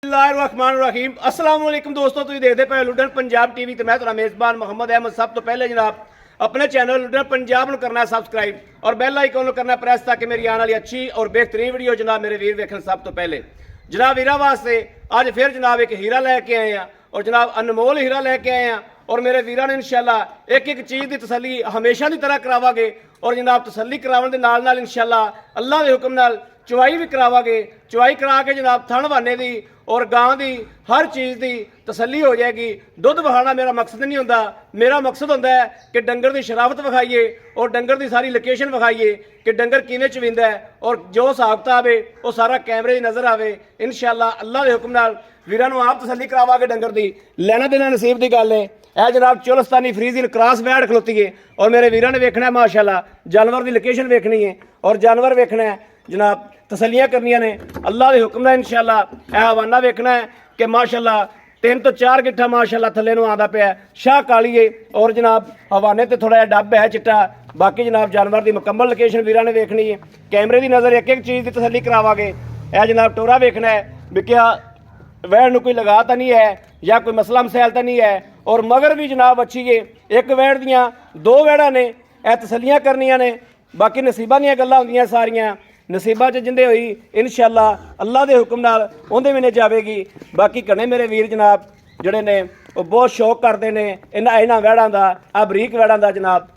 बिस्मिल्लाहिर्रहमानिर्रहीम अस्सलाम वालेकुम दोस्तों, तुम देखते पे लुडन पंजाब टीवी तो मैं तुम्हारा मेज़बान मोहम्मद अहमद। सब तो पहले जनाब अपने चैनल लुडन पंजाब को करना सब्सक्राइब और बैल आइकन करना प्रेस ताकि मेरी आने वाली अच्छी और बेहतरीन वीडियो जनाब मेरे वीर वेखन। सब तो पहले जनाब वीरा वास्ते अज फिर जनाब एक हीरा लैके आए हैं और जनाब अनमोल हीरा लैके आए हैं और मेरे वीर ने इंशाल्लाह एक एक चीज़ की तसली हमेशा की तरह करावांगे और जनाब तसली करावन के नाल इंशाल्लाह अल्लाह के हुक्म नाल चुवाई भी करावांगे। चुवाई करा के जनाब थण वाने की और गां की हर चीज़ की तसली हो जाएगी। दुध बहाना मेरा मकसद नहीं होंदा, मेरा मकसद होंदा है कि डंगर की शराफत विखाइए और डंगर की सारी लोकेशन विखाइए कि डंगर किवें चवींदा है और जो हिसाब किताब है वो सारा कैमरे की नज़र आवे। इंशाल्लाह अल्लाह के हुक्म नाल वीरां नूं आप तसली करावांगे डंगर की। लेना देना नसीब की गल है। यह जनाब चोलस्तानी फ्रीजिन क्रॉस बैड खलोती है और मेरे वीरां ने वेखना है माशाल्लाह, जानवर की लोकेशन वेखनी है और जानवर वेखना है जनाब, तसलियाँ करनियां ने अल्लाह के हुक्म नाल। इंशाल्लाह यह हवाना वेखना है कि माशाल्लाह 3 तो 4 गिट्ठा माशाल्लाह थले नूं आंदा पिया शाह काली है और जनाब हवाने ते थोड़ा जिहा डब है चिट्टा। बाकी जनाब जानवर की मुकम्मल लोकेशन वीरां ने वेखनी है। कैमरे की नज़र एक एक चीज़ की तसली करावांगे। यह जनाब टोरा वेखना है भी क्या वैड़ नूं कोई लगा तो नहीं है या कोई मसला मसैल तो नहीं है। और मगर भी जनाब अच्छी है, एक वैड़ दियाँ 2 वैड़ा ने, यह तसलियाँ करनियां ने। बाकी नसीबां दियां गल्लां हुंदियां सारियां, नसीबां च जिंदे हुई इंशाल्लाह अल्लाह के हुक्म नाल उहदे भी ने जावेगी। बाकी घने मेरे वीर जनाब जिहड़े ने वो बहुत शौक करते हैं इन्हां वैड़ां दा, आ बरीक वैड़ां दा जनाब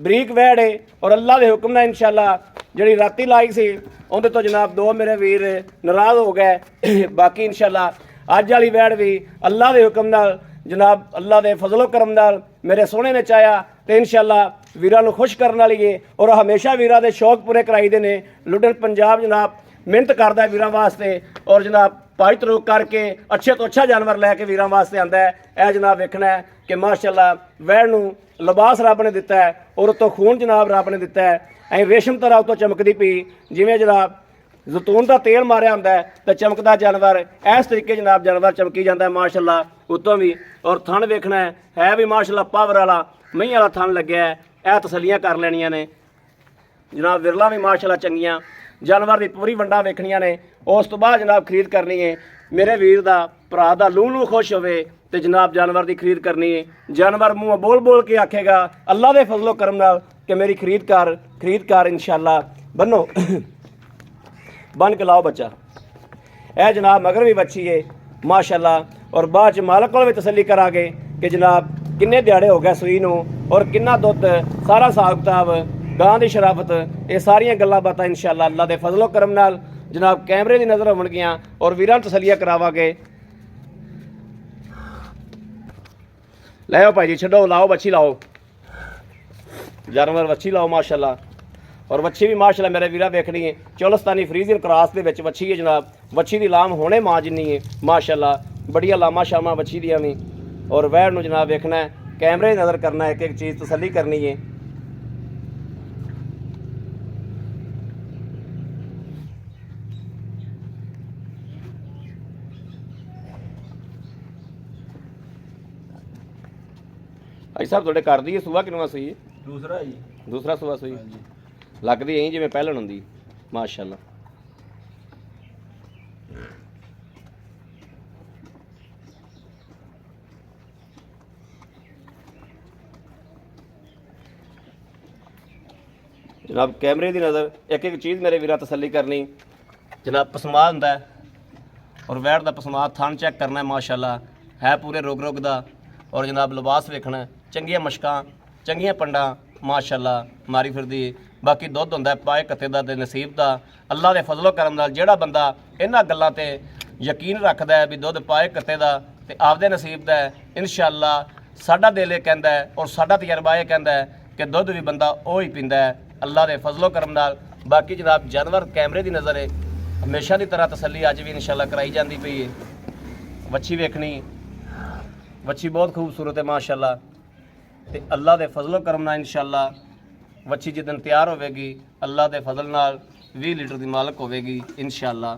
बरीक वैड़ है और अल्लाह के हुक्म नाल इंशाल्लाह जिहड़ी राती लाई सी उहदे तो जनाब 2 मेरे वीर नाराज़ हो गए। बाकी इंशाल्लाह अज वाली वैड़ भी अल्लाह के हुक्म नाल जनाब अल्लाह के फजलो करम नाल मेरे सोहणे ने चाया तो इंशाल्लाह वीरां नूं खुश करने वाली है और हमेशा वीरां दे शौक पूरे कराई दे ने। लुडन पंजाब जनाब मेहनत करता है वीरां वास्ते और जनाब पाई तरोक करके अच्छे तो अच्छा जानवर लैके वीरां वास्ते आंदा है। यह जनाब वेखना है कि माशाल्लाह वैड़ नूं लिबास रब ने दिता है और उत्तों खून जनाब रब ने दिता है। ऐ रेशम तरह उत्तों चमकदी पी जिवें जनाब जैतून का तेल मारिया होंदा है तो चमकदा जानवर इस तरीके जनाब जानवर चमकी जाता है माशाल्लाह उत्तों भी। और थण वेखना है भी माशाल्लाह पावर वाला मही वाला थण लग्या है। यह तसलियाँ कर लैनियां ने जनाब। विरला भी माशाल्लाह चंगियां जानवर की पूरी वंडा वेखनियां ने। उस तो बाद जनाब खरीद करनी है मेरे वीर दा भरा दा लूह लूह खुश होवे तो जनाब जानवर की खरीद करनी है। जानवर मुँह बोल बोल के आखेगा अल्लाह के फजलो करम नाल कि मेरी खरीद कर इंशाल्लाह बनो बन के लाओ बच्चा। यह जनाब मगर भी बच्ची है माशाल्लाह और बाद मालक को भी तसली करांगे कि जनाब किन्ने दिहाड़े हो गए सूई नूं और किन्ना दुध, सारा हिसाब किताब, गां की शराफत, ये सारियां गल्लां बातां इंशाल्लाह अल्लाह के फजलो करम नाल जनाब कैमरे की नज़र होवणगियां और वीरां तसलियां करावांगे। लै भाई जी छड्डो, लाओ बच्ची लाओ, जानवर बच्ची लाओ माशाल्लाह। और वच्छी भी माशाल्लाह मेरे वीरा वेखनी है चोलस्तानी फ्रीजिन क्रॉस के विच वच्छी है जनाब। वच्छी की लाम होने मां जिन्नी है माशाल्लाह, बढ़िया लामा शामा वच्छी दियां भी। और वैड़ नूं जनाब वेखना है, कैमरे की नज़र करना है, एक एक चीज़ तसली करनी है। भाई साहब थोड़े कर दी सूआ किनवा सूई? दूसरा जी, दूसरा सूआ सूई लगदी यहीं जिवें पहलन हुंदी माशाल्लाह। जनाब कैमरे की नज़र एक एक चीज़ मेरे वीरा तसली करनी जनाब। पसमा हुंदा है और वैड़ का पसमा थन चेक करना है माशाल्लाह है पूरे रोग रोग का। और जनाब लिबास वेखना है, चंगियां मशकां चंगियां पंडा माशाल्लाह मारी फिरदी। बाकी दुध होंदा है पाए कत्ते दा ते नसीब दा अल्लाह के फजलो करम नाल। जिहड़ा बंदा इन्हां गल्लां ते यकीन रखदा है भी दुध पाए कत्ते दा ते आपदे नसीब दा है इंशाल्लाह साडा दिल ये कहंदा है और साडा तजर्बा ये कहंदा है कि दुध भी बंदा वो ही पींदा है अल्लाह के फजलो करम नाल। बाकी जनाब जानवर कैमरे की नज़र है हमेशा की तरह तसली अज भी इंशाल्लाह कराई जाती पई है। वच्छी वेखनी, वच्छी बहुत खूबसूरत है माशाल्लाह ते अल्लाह के फजलो करम नाल इंशाल्लाह वच्छी जिदन तैयार होवेगी अल्लाह के फजल नाल 20 लीटर की मालक होवेगी इंशाल्लाह।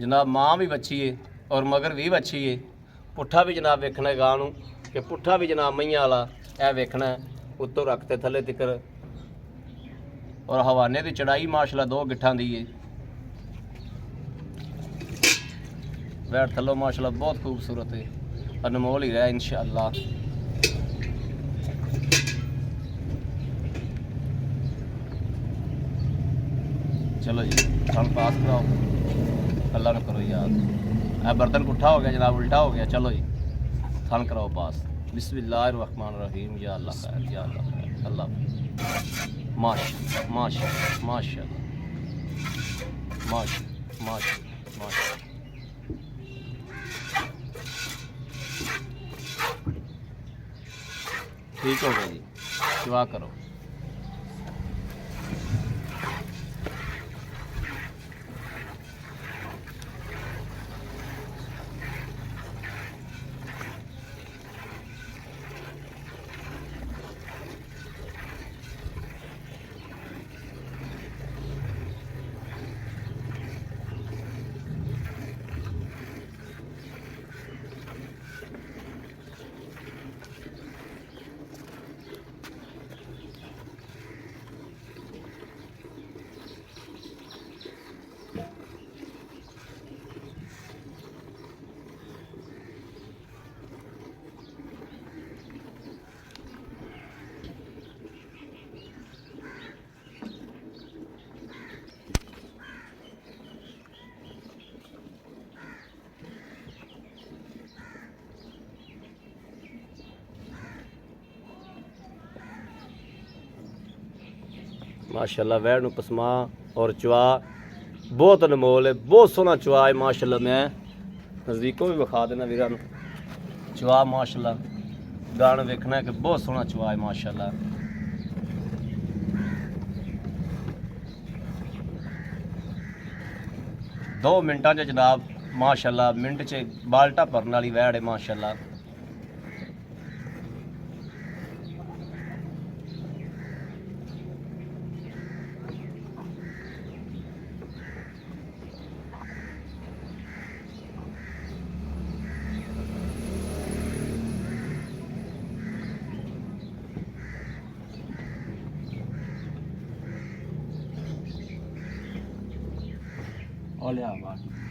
जनाब माँ भी बच्ची है और मगर भी बच्ची है। पुट्ठा भी जनाब वेखना है गां नूं कि पुट्ठा भी जनाब मईयां वाला यह वेखना है उत्तों रखते थले तिकर और हवाने की चढ़ाई माशाल्लाह 2 गिट्ठां दी है। वैट थल्लों माशाल्लाह बहुत खूबसूरत है, अनमोल ही रहा इंशाअल्लाह। चलो जी थन पास कराओ, अल्लाह न करो याद। ए बर्तन पुट्ठा हो गया जनाब, उल्टा हो गया। चलो जी थन कराओ पास। बिस्मिल्लाहिर्रहमानिर्रहीम। या अल्लाह खैर, या अल्लाह खैर, अल्लाह माशा माशा माशा माशा माशा माशा। ठीक हो गया जी, दुआ करो। माशाल्लाह वैड़ नूं पसमा और चवा बहुत अनमोल है, बहुत सोहना चवा है माशाल्लाह। मैं नज़दीकों भी विखा देना वीरां नूं। चवा माशाल्लाह गान वेखना है कि बहुत सोहना चवा है माशाल्लाह। दो मिनटां च जनाब माशाल्लाह, मिनट च बाल्टा भरन वाली वैड़ है माशाल्लाह।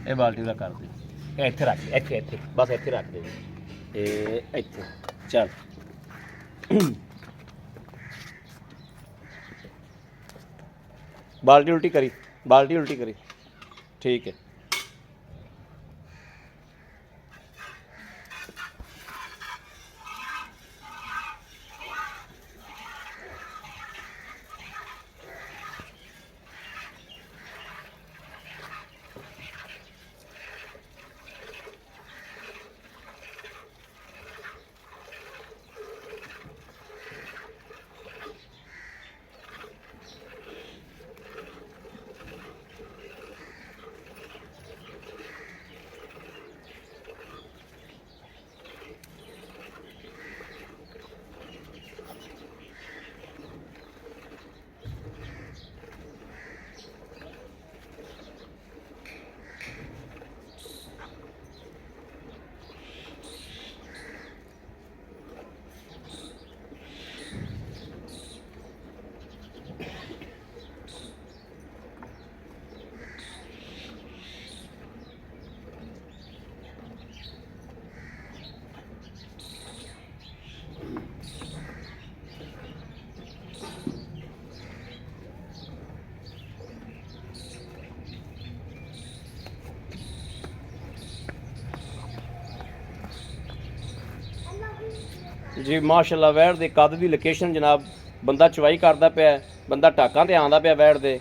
ਇਹ ਬਾਲਟੀ ਦਾ ਕਰ ਦੇ, ਇਹ ਇੱਥੇ ਰੱਖ, ਇੱਥੇ ਇੱਥੇ ਬਸ ਇੱਥੇ ਰੱਖ ਦੇ। ਇਹ ਇੱਥੇ ਚੱਲ ਬਾਲਟੀ ਉਲਟੀ ਕਰੀ, ਬਾਲਟੀ ਉਲਟੀ ਕਰੀ। ठीक है जी माशाल्लाह वैड़ दे कद दी लोकेशन जनाब बंदा चवाई करता पिया, बंदा टाकां ते आंदा पिया वैड़ दे।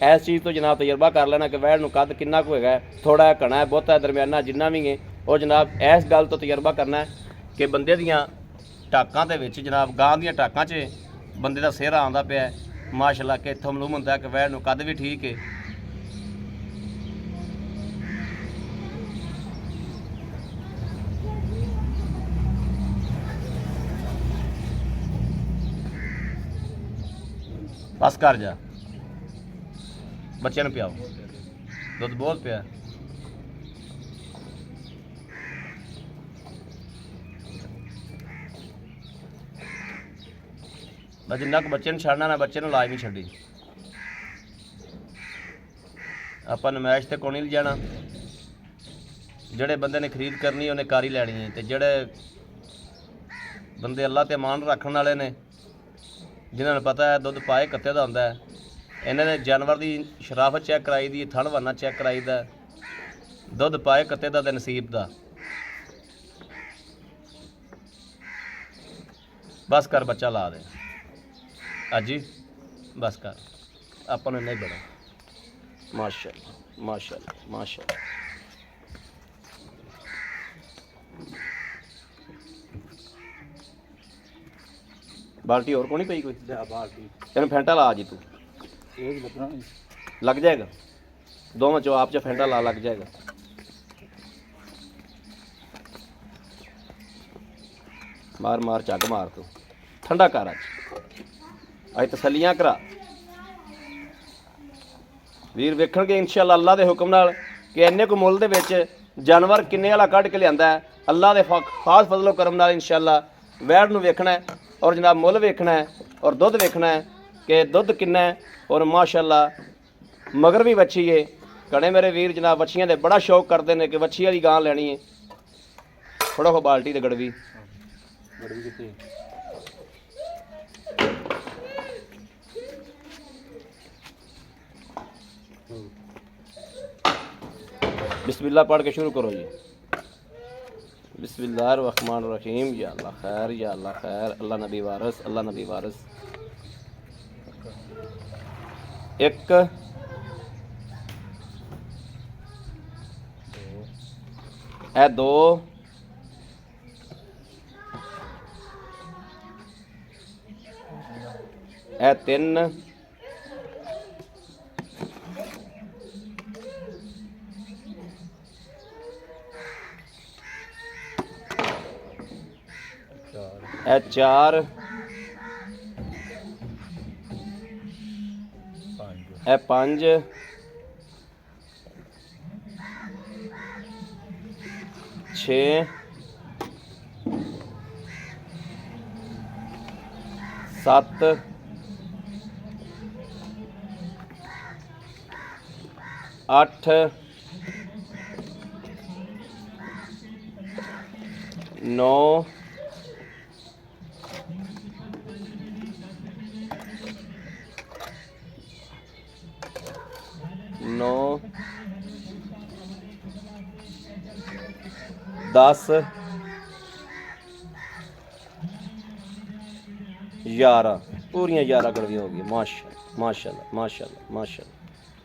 इस चीज़ तो जनाब तजर्बा कर लेना कि वैड़ नूं कद किन्ना कुछ है, थोड़ा है, घना है, बहुता है, दरमियाना जिन्ना भी है। और जनाब इस गल तो तजर्बा करना है कि बंदे दियां टाकां दे विच जनाब गां दियां टाकां च बंदे दा सेहरा आंदा पिया माशाल्लाह, कि इत्थों मालूम हुंदा कि वैड़ नूं कद भी ठीक है। बस कर जा, बच्चों पियाओ, दुध बहुत पिया। बस जिन्ना को बच्चे छड़ना ना, बच्चे लाजमी छड़ी। ਆਪਾਂ ਨਮਾਇਸ਼ ਤੇ ਕੋਈ ਨਹੀਂ ਜਾਣਾ। ਜਿਹੜੇ ਬੰਦੇ ਨੇ ਖਰੀਦ ਕਰਨੀ ਉਹਨੇ ਕਾਰ ਹੀ ਲੈਣੀ ਹੈ, ਤੇ ਜਿਹੜੇ ਬੰਦੇ ਅੱਲਾ ਤੇ ਮਾਣ ਰੱਖਣ ਵਾਲੇ ਨੇ, ਜਿਨ੍ਹਾਂ ਨੂੰ ਪਤਾ ਹੈ ਦੁੱਧ ਪਾਏ ਕੱਤੇ ਦਾ ਹੁੰਦਾ ਹੈ, ਇਹਨਾਂ ਨੇ ਜਾਨਵਰ ਦੀ ਸ਼ਰਾਫਤ ਚੈੱਕ ਕਰਾਈ ਦੀ, ਥਣ ਵਾਨਾ ਚੈੱਕ ਕਰਾਈ ਦਾ, ਦੁੱਧ ਪਾਏ ਕੱਤੇ ਦਾ ਤੇ ਨਸੀਬ ਦਾ। ਬਸ ਕਰ ਬੱਚਾ ਲਾ ਦੇ ਅੱਜ ਹੀ, ਬਸ ਕਰ, ਆਪਾਂ ਨੂੰ ਨਹੀਂ ਬੜਾ। ਮਾਸ਼ਾਅੱਲਾ ਮਾਸ਼ਾਅੱਲਾ ਮਾਸ਼ਾਅੱਲਾ। बाल्टी और को नहीं पई कोई? बाल्टी तेन फेंटा ला जी तू, एक लगना लग जाएगा दो में जो आप जो फेंटा ला लग जाएगा। मार मार झग मार तू, ठंडा कर अज तसलियां करा। वीर वेखणगे इंशाअल्लाह अल्लाह दे हुक्म नाल कि इन्ने को मुल दे विच जानवर किन्ने वाला कढ के लिआंदा है। अल्लाह दे खास फजलो करम नाल इंशाअल्लाह वैड़ नूं वेखना है और जनाब मुल वेखना है और दुध वेखना है कि दुध किन्ना है। और माशाअल्लाह मगर भी बच्ची है। घणे मेरे वीर जनाब बच्चियां दे बड़ा शौक करते हैं कि बच्ची वाली गां लैनी है। थोड़ा हो बाल्टी ते गड़वी बिस्मिल्लाह पढ़ के शुरू करो जी। बिस्मिल्लाहिर्रहमानिर्रहीम। या अल्लाह खैर, या अल्लाह खैर, अल्लाह नबी वारस, अल्लाह नबी वारस। एक ए दो ए तीन ए चार ए पांच छे सत्त अठ नौ 10 11 पूरियां 11 गड़वियां हो गई। माशाअल्लाह माशाअल्लाह माशाअल्लाह माशाअल्लाह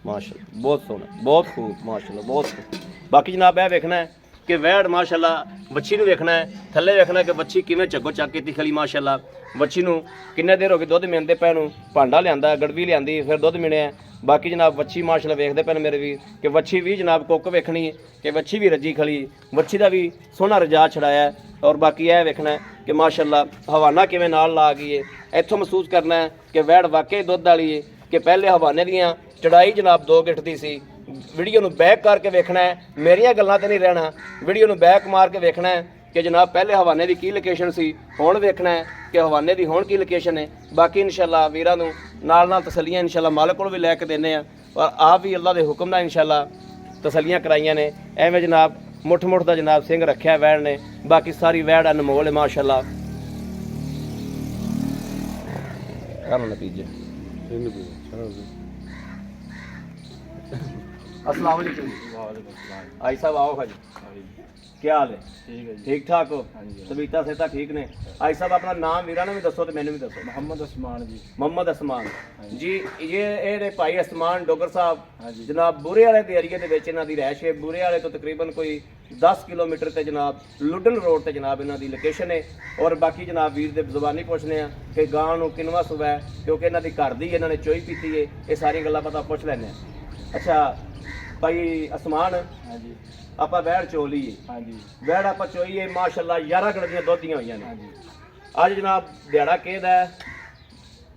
माशाअल्लाह, बहुत सोहना, बहुत खूब, माशाअल्लाह बहुत खूब। बाकी जनाब यह वेखना है कि वैड़ माशाअल्लाह बच्ची नूं वेखना है, थल्ले वेखना है कि बच्ची किवें झग्गो चक कीती खली। माशाअल्लाह बच्ची नूं किन्ने देर हो गई दुध मिलते पै नूं, भांडा लिआंदा गड़वी लिआंदी फिर दुध मिलिया। बाकी जनाब बच्ची माशाअल्लाह वेखदे पैन मेरे भी कि बच्ची भी जनाब कुक वेखनी है कि बच्ची भी रजी खली, बच्ची का भी सोहना रजा छड़ाया है। और बाकी यह वेखना है कि माशाअल्लाह हवाना किवें नाल ला गई है। इत्थों महसूस करना है कि वैड़ वाकई दुध वाली है कि पहले हवाने दियां चढ़ाई जनाब 2 गिट दी सी। वीडियो नूं बैक करके वेखना है, मेरियां गल्लां ते नहीं रहना, वीडियो नूं बैक मार के वेखना है कि जनाब पहले हवाने की की लोकेशन सी, हुण वेखना है कि हवाने की हुण की लोकेशन है। बाकी इंशाअल्लाह वीरां नूं नाल नाल तसलियां इंशाअल्लाह मालिक कोल भी लैके देने आ और आप भी अल्लाह के हुक्म नाल इंशाअल्लाह तसलियां कराइयां ने। एवें जनाब मुठ मुठ दा जनाब सिंह रखिया वैड़ ने। बाकी सारी वैड़ अनमोल है माशाअल्लाह। नतीजे अस्सलाम वालेकुम आई साहब, आओ भाजी, क्या हाल है? ठीक है जी, ठीक ठाक हो? हाँ जी। तबीयत सेहत ठीक ने? आई साहब अपना नाम वीरा ने भी दसो तो मैंने भी दसो। मोहम्मद उस्मान जी। मोहम्मद असमान हाँ जी। ये भाई असमान डोगर साहब हाँ जी। जनाब बूरे वाले के एरिए के इन्हों की रैश है। बूरे वाले तो तकरीबन कोई 10 किलोमीटर ते जनाब लुडन रोड ते जनाब इन्हों की लोकेशन है। और बाकी जनाब वीर दे जुबानी पूछने कि गां नूं किनवा सुबह है, क्योंकि इन्हों की घर दी इन्होंने चोई पीती है। ये सारी गल्लां पता पुछ लैने। अच्छा भाई असमान, हाँ जी। आप वैड़ चो लीए, हाँ जी। वैड़ आप चोईए माशाअल्लाह 11 गड़दियां दोधियां हुई हाँ ने। जी। अज जनाब दिहाड़ा केद है?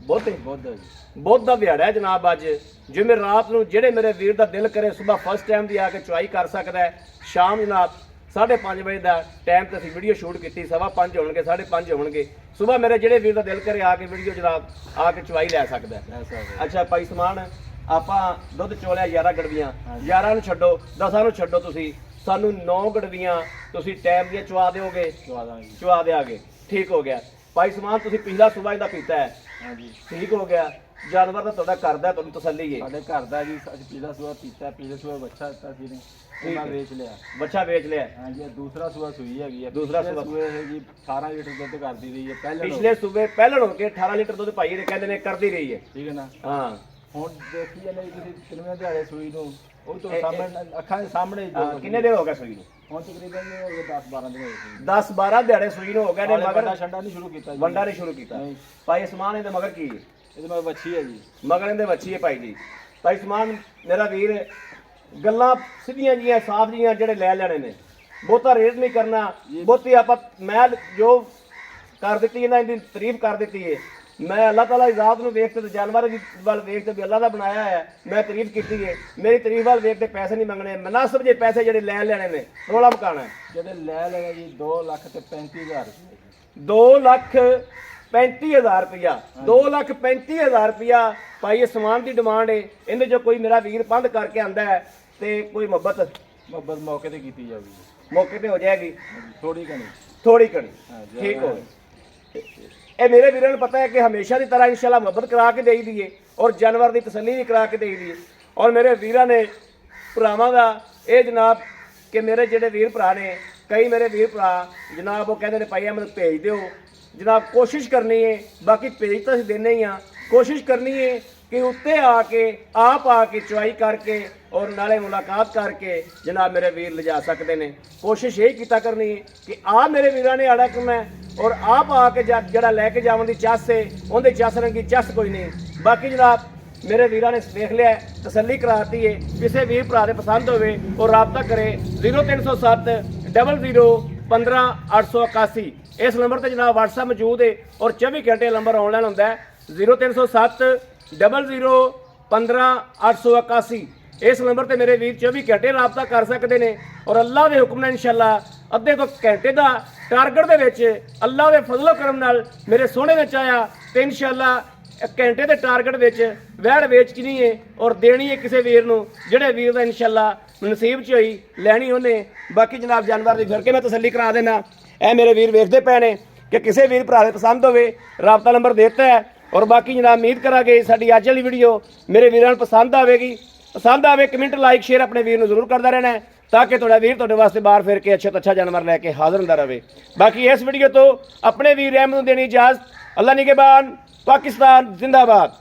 बुध बुध है जी। बुध का दिहाड़ा है जनाब। अज जिवें रात नूं जेड़े मेरे वीर का दिल करे सुबह फर्स्ट टाइम की आके चुआई कर सकता है। शाम जनाब 5:30 बजे का टाइम तो असीं वीडियो शूट की, 5:15 होणगे 5:30 होणगे। सुबह मेरे जेड़े वीर का दिल करे आके वीडियो जनाब आके चुआई लै सकता है। ऐसा है। अच्छा भाई समान ਆਪਾਂ ਦੁੱਧ ਚੋਲਿਆ 11 ਗੜਵੀਆਂ, 11 ਨੂੰ ਛੱਡੋ, 10 ਨੂੰ ਛੱਡੋ, ਤੁਸੀਂ ਸਾਨੂੰ 9 ਗੜਵੀਆਂ ਤੁਸੀਂ ਟਾਈਮ ਦੀਆਂ ਚਵਾ ਦਿਓਗੇ? ਚਵਾ ਦਾਂਗੇ ਜੀ। ਚਵਾ ਦਿਆਂਗੇ। ਠੀਕ ਹੋ ਗਿਆ ਭਾਈ ਸਮਾਨ, ਤੁਸੀਂ ਪਿਛਲਾ ਸੂਬਾ ਇਹਦਾ ਪੀਤਾ ਹੈ, ਹਾਂਜੀ ਠੀਕ ਹੋ ਗਿਆ। ਜਾਨਵਰ ਦਾ ਤੁਹਾਡਾ ਕਰਦਾ, ਤੁਹਾਨੂੰ ਤਸੱਲੀ ਹੈ। ਸਾਡੇ ਘਰ ਦਾ ਜੀ, ਅਸੀਂ ਪਿਛਲਾ ਸੂਆ ਪੀਤਾ, ਪਿਛਲੇ ਸੂਆ ਬੱਚਾ ਦਿੱਤਾ ਸੀ ਨੇ, ਉਹਨਾਂ ਵੇਚ ਲਿਆ। ਬੱਚਾ ਵੇਚ ਲਿਆ। ਹਾਂਜੀ, ਇਹ ਦੂਸਰਾ ਸੂਆ ਸੂਈ ਹੈਗੀ ਹੈ। ਦੂਸਰਾ ਪਿਛਲੇ ਸੂਆ। ਸੂਏ ਇਹ ਜੀ 18 ਲੀਟਰ ਦੁੱਧ ਕਰਦੀ ਰਹੀ ਹੈ ਪਹਿਲੇ ਪਿਛਲੇ ਸੂਬੇ ਪਹਿਲਣ ਹੋ ਕੇ 18 ਲੀਟਰ ਦੁੱਧ ਭਾਈ ਨੇ ਕਹਿੰਦੇ ਨੇ ਕਰਦੀ ਰਹੀ ਹੈ। ਠੀਕ ਹੈ ਨਾ। ਹਾਂ ਹੁਣ ਦੇਖੀ ਜਾਂਦੇ ਤੁਸੀਂ ਕਿੰਨੇ ਦਿਹਾੜੇ ਸੂਈ ਨੂੰ, ਉਹ ਤੋਂ ਸਾਹਮਣੇ ਅੱਖਾਂ ਦੇ ਸਾਹਮਣੇ ਹਾਂ, ਕਿੰਨੇ ਦਿਨ ਹੋ ਗਏ ਸੂਈ ਨੂੰ? ਹੁਣ ਤਕਰੀਬਨ 10-12 ਦਿਨ ਹੋਏ ਸੀ। 10-12 ਦਿਹਾੜੇ ਸੂਈ ਨੂੰ ਹੋ ਗਏ ਨੇ, ਮਗਰ ਮਗਰ ਛੰਡਾ ਨਹੀਂ ਸ਼ੁਰੂ ਕੀਤਾ ਜੀ। ਵੰਡਾ ਨਹੀਂ ਸ਼ੁਰੂ ਕੀਤਾ। ਨਹੀਂ। ਭਾਈ ਸਮਾਨ ਇਹਦੇ ਮਗਰ ਕੀ ਹੈ? ਇਹਦੇ ਮਗਰ ਵੱਛੀ ਹੈ ਜੀ। ਮਗਰ ਇਹਦੇ ਵੱਛੀ ਹੈ ਭਾਈ ਜੀ। ਭਾਈ ਸਮਾਨ ਮੇਰਾ ਵੀਰ, ਗੱਲਾਂ ਸਿੱਧੀਆਂ ਜੀਆਂ ਸਾਫ ਜੀਆਂ ਜਿਹੜੇ ਲੈ ਲੈਣੇ ਨੇ, ਬਹੁਤਾ ਰੇਟ ਨਹੀਂ ਕਰਨਾ, ਬਹੁਤੀ ਆਪਾਂ ਮੈਂ ਜੋ ਕਰ ਦਿੱਤੀ ਇਹਨਾਂ ਦੀ ਤਾਰੀਫ ਕਰ ਦਿੱਤੀ ਹੈ। ਮੈਂ ਅੱਲਾਹ ਤਾਲਾ ਦੀ ਜ਼ਾਤ ਨੂੰ ਵੇਖ ਕੇ ਜਾਨਵਰ ਦੀ ਵੱਲ ਵੇਖ ਕੇ ਵੀ ਅੱਲਾਹ ਦਾ ਬਣਾਇਆ ਹੈ, ਮੈਂ ਤਾਰੀਫ ਕੀਤੀ ਹੈ। ਮੇਰੀ ਤਾਰੀਫ ਵੱਲ ਵੇਖ ਕੇ ਪੈਸੇ ਨਹੀਂ ਮੰਗਣੇ, ਮਨਾਸਬ ਜੇ ਪੈਸੇ ਜਿਹੜੇ ਲੈ ਲੈਣੇ ਨੇ, ਰੋਲਾ ਮਕਾਣਾ। ਜਿਹੜੇ ਲੈ ਲੈਣੇ ਜੀ 2,35,000 ਰੁਪਏ। 2,35,000 ਰੁਪਇਆ, 2,35,000 ਰੁਪਇਆ ਭਾਈ ਇਹ ਸਮਾਨ ਦੀ ਡਿਮਾਂਡ ਹੈ। ਇਹਦੇ ਜੋ ਕੋਈ ਮੇਰਾ ਵੀਰ ਪੰਧ ਕਰਕੇ ਆਂਦਾ ਹੈ ਤੇ ਕੋਈ ਮੁਹੱਬਤ ਮੁਹੱਬਤ ਮੌਕੇ ਤੇ ਕੀਤੀ ਜਾਊਗੀ, ਮੌਕੇ ਤੇ ਹੋ ਜਾਏਗੀ, ਥੋੜੀ ਘਣੀ। ਥੋੜੀ ਘਣੀ। ਹਾਂਜੀ, ਠੀਕ ਹੋ। ਇਹ ਮੇਰੇ ਵੀਰਾਂ ਨੂੰ ਪਤਾ ਹੈ ਕਿ ਹਮੇਸ਼ਾ ਦੀ ਤਰ੍ਹਾਂ ਇਨਸ਼ਾਅੱਲਾ ਮੁਹੱਬਤ ਕਰਾ ਕੇ ਦੇਈ ਦੀਏ ਔਰ ਜਾਨਵਰ ਦੀ ਤਸੱਲੀ ਵੀ ਕਰਾ ਕੇ ਦੇਈ ਦੀਏ। ਔਰ ਮੇਰੇ ਵੀਰਾਂ ਨੇ ਭਰਾਵਾਂ ਦਾ ਇਹ ਜਨਾਬ ਕਿ ਮੇਰੇ ਜਿਹੜੇ ਵੀਰ ਭਰਾ ਨੇ, ਕਈ ਮੇਰੇ ਵੀਰ ਭਰਾ ਜਨਾਬ ਉਹ ਕਹਿੰਦੇ ਨੇ ਭਾਈ ਅਹਿਮਦ ਭੇਜ ਦਿਓ। ਜਨਾਬ ਕੋਸ਼ਿਸ਼ ਕਰਨੀ ਹੈ, ਬਾਕੀ ਭੇਜ ਤਾਂ ਅਸੀਂ ਦੇਣੇ ਹੀ ਆ, ਕੋਸ਼ਿਸ਼ ਕਰਨੀ ਹੈ ਕਿ ਉੱਤੇ ਆ ਕੇ ਆਪ ਆ ਕੇ ਚੁਆਈ ਕਰਕੇ ਔਰ ਨਾਲੇ ਮੁਲਾਕਾਤ ਕਰਕੇ ਜਨਾਬ ਮੇਰੇ ਵੀਰ ਲਿਜਾ ਸਕਦੇ ਨੇ। ਕੋਸ਼ਿਸ਼ ਇਹ ਕੀਤਾ ਕਰਨੀ ਹੈ ਕਿ ਆ ਮੇਰੇ ਵੀਰਾਂ ਨੇ ਆੜਾ ਕਰਨਾ ਹੈ ਔਰ ਆਪ ਆ ਕੇ ਜਿਹੜਾ ਲੈ ਕੇ ਜਾਵਣ ਦੀ ਚੱਸ ਹੈ, ਉਹਦੇ ਚੱਸ ਰੰਗੀ ਚੱਸ ਕੋਈ ਨਹੀਂ। ਬਾਕੀ ਜਨਾਬ ਮੇਰੇ ਵੀਰਾਂ ਨੇ ਦੇਖ ਲਿਆ, ਤਸੱਲੀ ਕਰਾਤੀ ਹੈ। ਕਿਸੇ ਵੀਰ ਭਰਾ ਦੇ ਪਸੰਦ ਹੋਵੇ ਉਹ ਰਾਬਤਾ ਕਰੇ 0307 00 15 881। ਇਸ ਨੰਬਰ ਤੇ ਜਨਾਬ WhatsApp ਮੌਜੂਦ ਹੈ ਔਰ 24 ਘੰਟੇ ਨੰਬਰ ਆਨਲਾਈਨ ਹੁੰਦਾ ਹੈ 0307 00 15 881। ਇਸ ਨੰਬਰ ਤੇ ਮੇਰੇ ਵੀਰ 24 ਘੰਟੇ ਰਾਬਤਾ ਕਰ ਸਕਦੇ ਨੇ ਔਰ ਅੱਲਾਹ ਦੇ ਹੁਕਮ ਨਾਲ ਇਨਸ਼ਾਅੱਲਾ ਅੱਧੇ ਤੋਂ ਘੰਟੇ ਦਾ ਟਾਰਗੇਟ ਦੇ ਵਿੱਚ ਅੱਲਾਹ ਦੇ ਫਜ਼ਲ ਕਰਮ ਨਾਲ ਮੇਰੇ ਸੋਹਣੇ ਨੇ ਚਾਹਿਆ ਤੇ ਇਨਸ਼ਾਅੱਲਾ ਘੰਟੇ ਦੇ ਟਾਰਗੇਟ ਵਿੱਚ ਵਹਿੜ ਵੇਚਣੀ ਹੈ ਔਰ ਦੇਣੀ ਹੈ ਕਿਸੇ ਵੀਰ ਨੂੰ ਜਿਹੜੇ ਵੀਰ ਦਾ ਇਨਸ਼ਾਅੱਲਾ ਨਸੀਬ 'ਚ ਹੋਈ ਲੈਣੀ ਉਹਨੇ। ਬਾਕੀ ਜਨਾਬ ਜਾਨਵਰ ਦੀ ਫਿਰ ਕੇ ਮੈਂ ਤਸੱਲੀ ਕਰਾ ਦੇਣਾ। ਇਹ ਮੇਰੇ ਵੀਰ ਵੇਖਦੇ ਪਏ ਨੇ ਕਿ ਕਿਸੇ ਵੀਰ ਭਰਾ ਦੇ ਪਸੰਦ ਹੋਵੇ ਰਾਬਤਾ ਨੰਬਰ ਦਿੱਤਾ ਹੈ ਔਰ ਬਾਕੀ ਜਨਾਬ ਉਮੀਦ ਕਰਾਂਗੇ ਸਾਡੀ ਅੱਜ ਵਾਲੀ ਵੀਡੀਓ ਮੇਰੇ ਵੀਰਾਂ ਨੂੰ ਪਸੰਦ ਆਵੇਗੀ। ਪਸੰਦ ਆਵੇ ਕਮੈਂਟ ਲਾਈਕ ਸ਼ੇਅਰ ਆਪਣੇ ਵੀਰ ਨੂੰ ਜ਼ਰੂਰ ਕਰਦਾ ਰਹਿਣਾ ਤਾਂ ਕਿ ਤੁਹਾਡਾ ਵੀਰ ਤੁਹਾਡੇ ਵਾਸਤੇ ਬਾਹਰ ਫਿਰ ਕੇ ਅੱਛਾ ਤੋਂ ਅੱਛਾ ਜਾਨਵਰ ਲੈ ਕੇ ਹਾਜ਼ਰ ਹੁੰਦਾ ਰਹੇ। ਬਾਕੀ ਇਸ ਵੀਡੀਓ ਤੋਂ ਆਪਣੇ ਵੀਰ ਅਹਿਮਦ ਨੂੰ ਦੇਣੀ ਇਜਾਜ਼ਤ। ਅੱਲਾ ਨਿਗਹਿਬਾਨ। ਪਾਕਿस्तान जिंदाबाद।